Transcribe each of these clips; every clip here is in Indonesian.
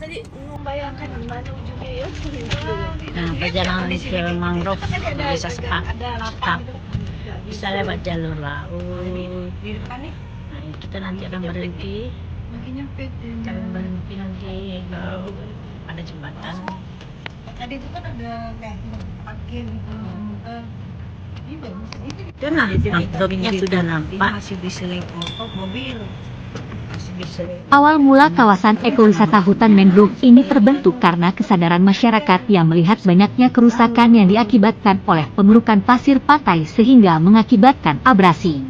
tadi membayangkan di mana ujungnya ya. Nah, perjalanan ke mangrove bisa stop, bisa lewat jalur laut. Nah, kita nanti akan berhenti. Akan berhenti nanti ada jembatan. Tadi itu kan ada parkir gitu. Dan mangrove-nya sudah nampak. Masih bisa lewat mobil. Awal mula kawasan ekowisata hutan mangrove ini terbentuk karena kesadaran masyarakat yang melihat banyaknya kerusakan yang diakibatkan oleh pengerukan pasir pantai sehingga mengakibatkan abrasi.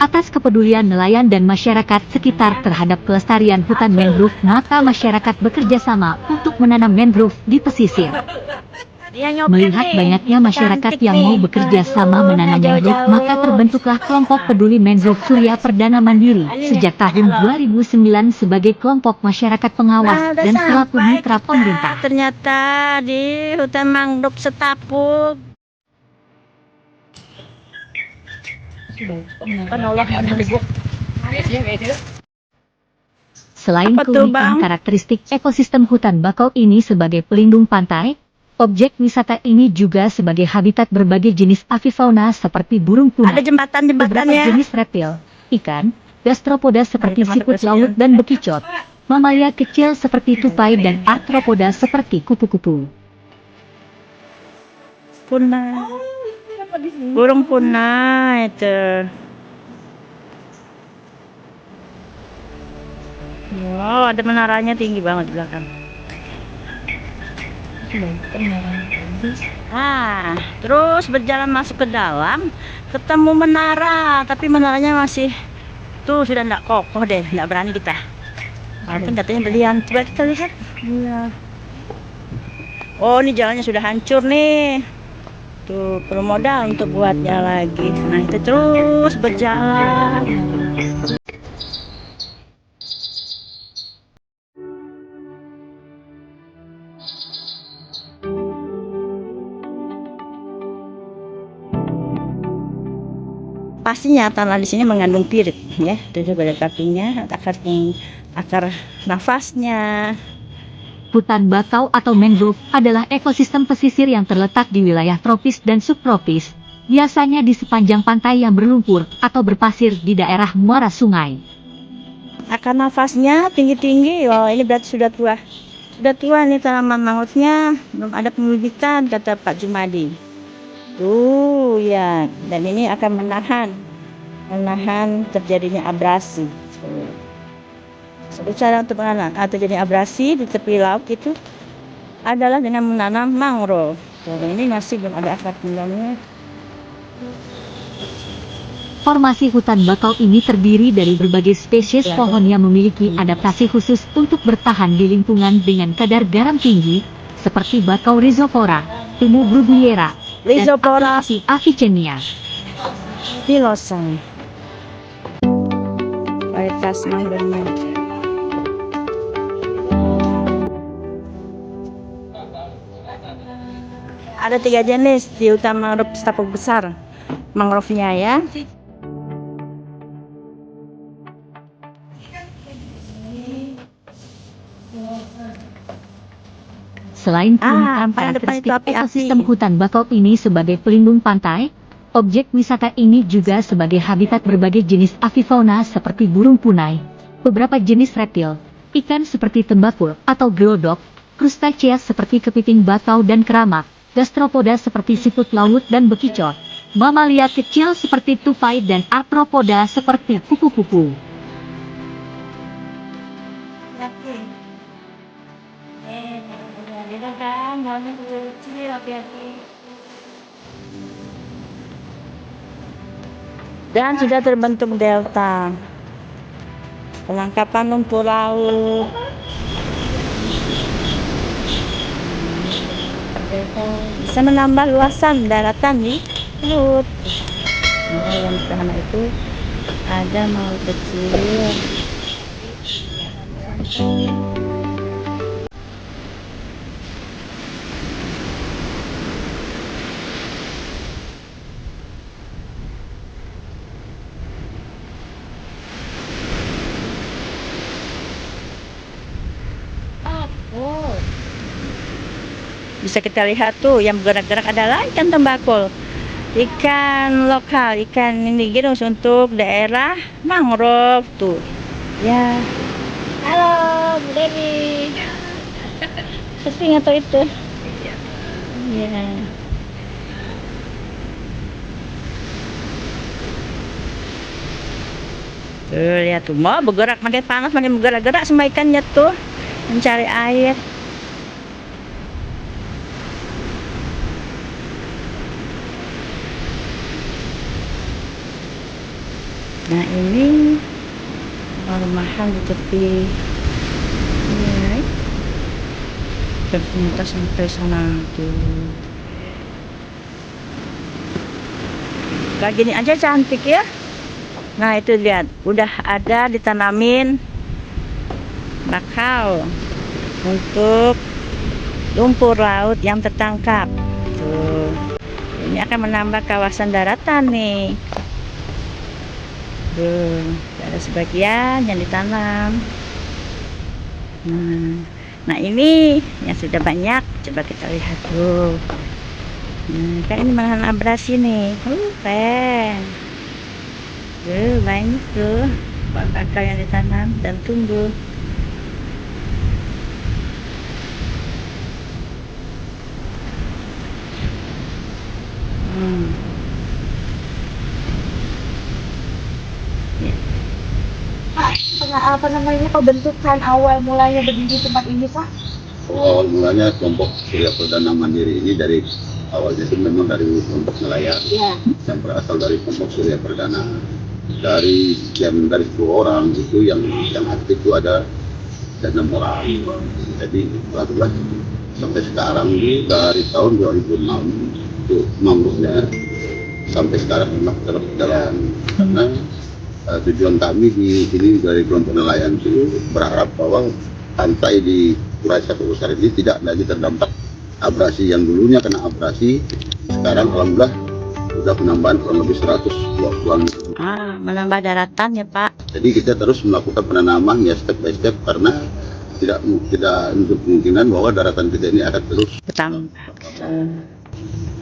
Atas kepedulian nelayan dan masyarakat sekitar terhadap kelestarian hutan mangrove, maka masyarakat bekerja sama untuk menanam mangrove di pesisir. Melihat banyaknya masyarakat yang mau bekerja sama menanam mangrove, maka terbentuklah kelompok peduli mangrove Surya Perdana Mandiri sejak tahun 2009 sebagai kelompok masyarakat pengawas dan selaku mitra pemerintah. Ternyata di hutan mangrove Setapuk. Selain keunikan karakteristik ekosistem hutan bakau ini sebagai pelindung pantai, objek wisata ini juga sebagai habitat berbagai jenis avifauna seperti burung punah, Ada jembatan-jembatannya. beberapa jenis reptil, ikan, gastropoda seperti siput laut dan bekicot, mamalia kecil seperti tupai dan arthropoda seperti kupu-kupu. Punah. Burung punah itu. Wow, ada menaranya tinggi banget di belakang. Terus berjalan masuk ke dalam, ketemu menara, tapi menaranya masih tuh sudah tidak kokoh deh, tidak berani kita. Walaupun katanya belian, coba kita lihat. Iya. Oh, ini jalannya sudah hancur nih. Tuh, perlu modal untuk buatnya lagi. Nah, kita terus berjalan. Pastinya tanah di sini mengandung pirit, ya. Dari pada kakinya, akar nafasnya. Hutan bakau atau mangrove adalah ekosistem pesisir yang terletak di wilayah tropis dan subtropis, biasanya di sepanjang pantai yang berlumpur atau berpasir di daerah muara sungai. Akar nafasnya tinggi-tinggi. Wow, ini berarti sudah tua. Sudah tua nih tanaman mangrove-nya, belum ada pembibitan kata Pak Jumadi. Tuh ya, dan ini akan menahan terjadinya abrasi. Cara untuk menanam terjadinya abrasi di tepi laut itu adalah dengan menanam mangrove. Ini masih belum ada akar pindahnya. Formasi hutan bakau ini terdiri dari berbagai spesies pohon yang memiliki adaptasi khusus untuk bertahan di lingkungan dengan kadar garam tinggi, seperti bakau rhizopora, tumbuh bruguiera, dan aplikasi Avicennia. Pilosai. Varietas mangrove. Ada 3 jenis di hutan mangrove Setapuk besar. Mangrove-nya ya. Selain keunikan karakteristik ekosistem hutan bakau ini sebagai pelindung pantai, objek wisata ini juga sebagai habitat berbagai jenis avifauna seperti burung punai, beberapa jenis reptil, ikan seperti tembakul atau geodok, krustacea seperti kepiting bakau dan keramat, gastropoda seperti siput laut dan bekicot, mamalia kecil seperti tupai dan arthropoda seperti kupu-kupu. Dan sudah terbentuk delta. Penangkapan lumpur laut. Bisa menambah luasan daratan di laut. Nah, yang pertama itu ada maut kecil. Bisa kita lihat tuh yang bergerak-gerak adalah ikan tembakau, ikan lokal, ikan indigenous untuk daerah mangrove tuh. Ya. Halo, Bu Dewi. Pasti nggak tahu itu. Ya. Tuh lihat tuh, mau bergerak makin panas makin bergerak-gerak sama ikannya tuh mencari air. Nah ini rumahan di tepi. Ya, ternyata sampai sana tuh. Kayak gini aja cantik ya. Nah itu lihat, udah ada ditanamin bakau untuk lumpur laut yang tertangkap. Tuh. Ini akan menambah kawasan daratan nih. Tuh, ada sebagian yang ditanam. Nah ini yang sudah banyak, coba kita lihat tuh. Kan ini malahan abrasi nih. Keren. Tuh, banyak tuh bakal yang ditanam dan tumbuh. Apa namanya pembentukan awal mulanya berdiri tempat ini Pak? Awal mulanya kelompok Surya Perdana Mandiri ini dari awalnya itu memang dari kelompok nelayan yang berasal dari kelompok Surya Perdana. Dari sekian dari 10 orang itu yang aktif itu ada 6 orang. Jadi barulah sampai sekarang dari tahun 2006 itu mangrove-nya sampai sekarang memang terus jalan. Karena tujuan kami di sini dari kelompok nelayan itu berharap bahwa pantai di Purai Satu Besar ini tidak lagi terdampak abrasi. Yang dulunya kena abrasi, sekarang alhamdulillah sudah penambahan kurang lebih 120-an. Menambah daratan ya Pak. Jadi kita terus melakukan penanaman ya step by step karena tidak untuk kemungkinan bahwa daratan kita ini akan terus Bertambah.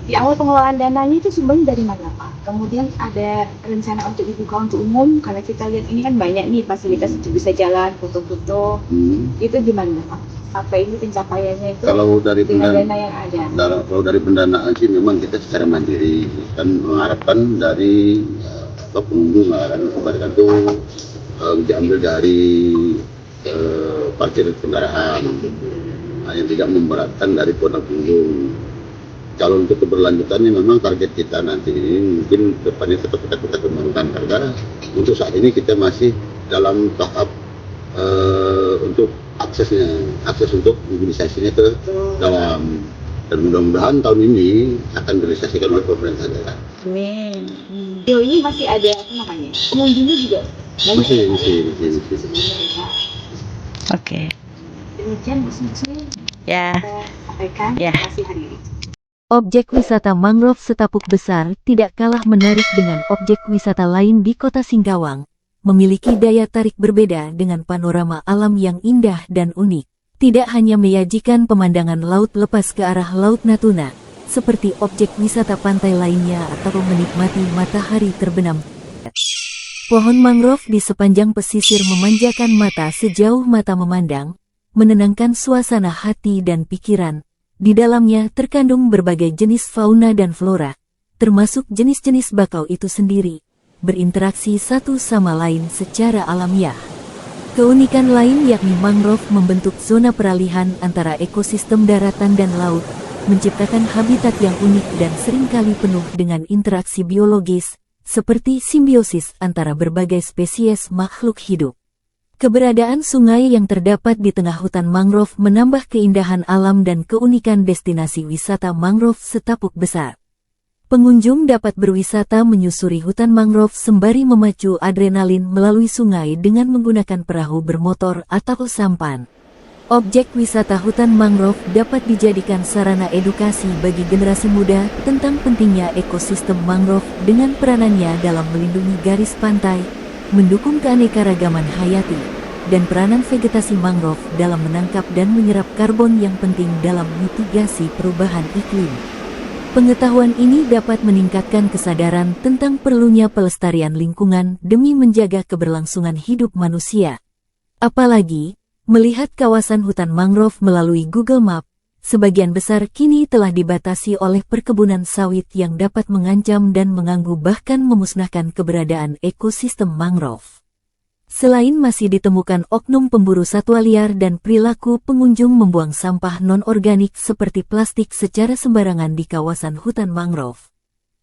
Di awal pengelolaan dananya itu sumbernya dari mana Pak? Kemudian ada rencana untuk dibuka untuk umum, karena kita lihat ini kan banyak nih fasilitas untuk bisa jalan, foto-foto. Itu gimana Pak? Apa ini pencapaiannya itu kalau dari dengan dana yang ada? Kalau dari pendanaan sih memang kita secara mandiri kan mengharapkan dari pengunjung kan kebanyakan itu diambil dari parkir kendaraan yang tidak memberatkan dari pengunjung. Kalau untuk keberlanjutannya memang target kita nanti ini mungkin depannya tetap kita kembangkan karena untuk saat ini kita masih dalam tahap untuk akses untuk mobilisasinya ke dalam, dan mudah-mudahan tahun ini akan direalisasikan oleh pemerintah daerah. Amin. Ini masih ada apa namanya? Pengunjungnya juga Masih. Oke. Demikian Bu Suci, Ya. sampaikan. Ya. Terima kasih hari ini. Objek wisata mangrove Setapuk Besar tidak kalah menarik dengan objek wisata lain di Kota Singkawang. Memiliki daya tarik berbeda dengan panorama alam yang indah dan unik. Tidak hanya menyajikan pemandangan laut lepas ke arah Laut Natuna, seperti objek wisata pantai lainnya atau menikmati matahari terbenam. Pohon mangrove di sepanjang pesisir memanjakan mata sejauh mata memandang, menenangkan suasana hati dan pikiran. Di dalamnya terkandung berbagai jenis fauna dan flora, termasuk jenis-jenis bakau itu sendiri, berinteraksi satu sama lain secara alamiah. Keunikan lain yakni mangrove membentuk zona peralihan antara ekosistem daratan dan laut, menciptakan habitat yang unik dan seringkali penuh dengan interaksi biologis, seperti simbiosis antara berbagai spesies makhluk hidup. Keberadaan sungai yang terdapat di tengah hutan mangrove menambah keindahan alam dan keunikan destinasi wisata mangrove Setapuk Besar. Pengunjung dapat berwisata menyusuri hutan mangrove sembari memacu adrenalin melalui sungai dengan menggunakan perahu bermotor atau sampan. Objek wisata hutan mangrove dapat dijadikan sarana edukasi bagi generasi muda tentang pentingnya ekosistem mangrove dengan peranannya dalam melindungi garis pantai, mendukung keanekaragaman hayati, dan peranan vegetasi mangrove dalam menangkap dan menyerap karbon yang penting dalam mitigasi perubahan iklim. Pengetahuan ini dapat meningkatkan kesadaran tentang perlunya pelestarian lingkungan demi menjaga keberlangsungan hidup manusia. Apalagi, melihat kawasan hutan mangrove melalui Google Map, sebagian besar kini telah dibatasi oleh perkebunan sawit yang dapat mengancam dan mengganggu bahkan memusnahkan keberadaan ekosistem mangrove. Selain masih ditemukan oknum pemburu satwa liar dan perilaku pengunjung membuang sampah non-organik seperti plastik secara sembarangan di kawasan hutan mangrove.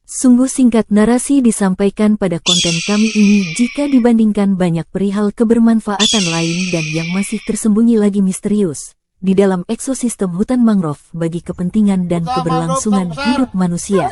Sungguh singkat narasi disampaikan pada konten kami ini jika dibandingkan banyak perihal kebermanfaatan lain dan yang masih tersembunyi lagi misterius di dalam ekosistem hutan mangrove bagi kepentingan dan keberlangsungan hidup manusia.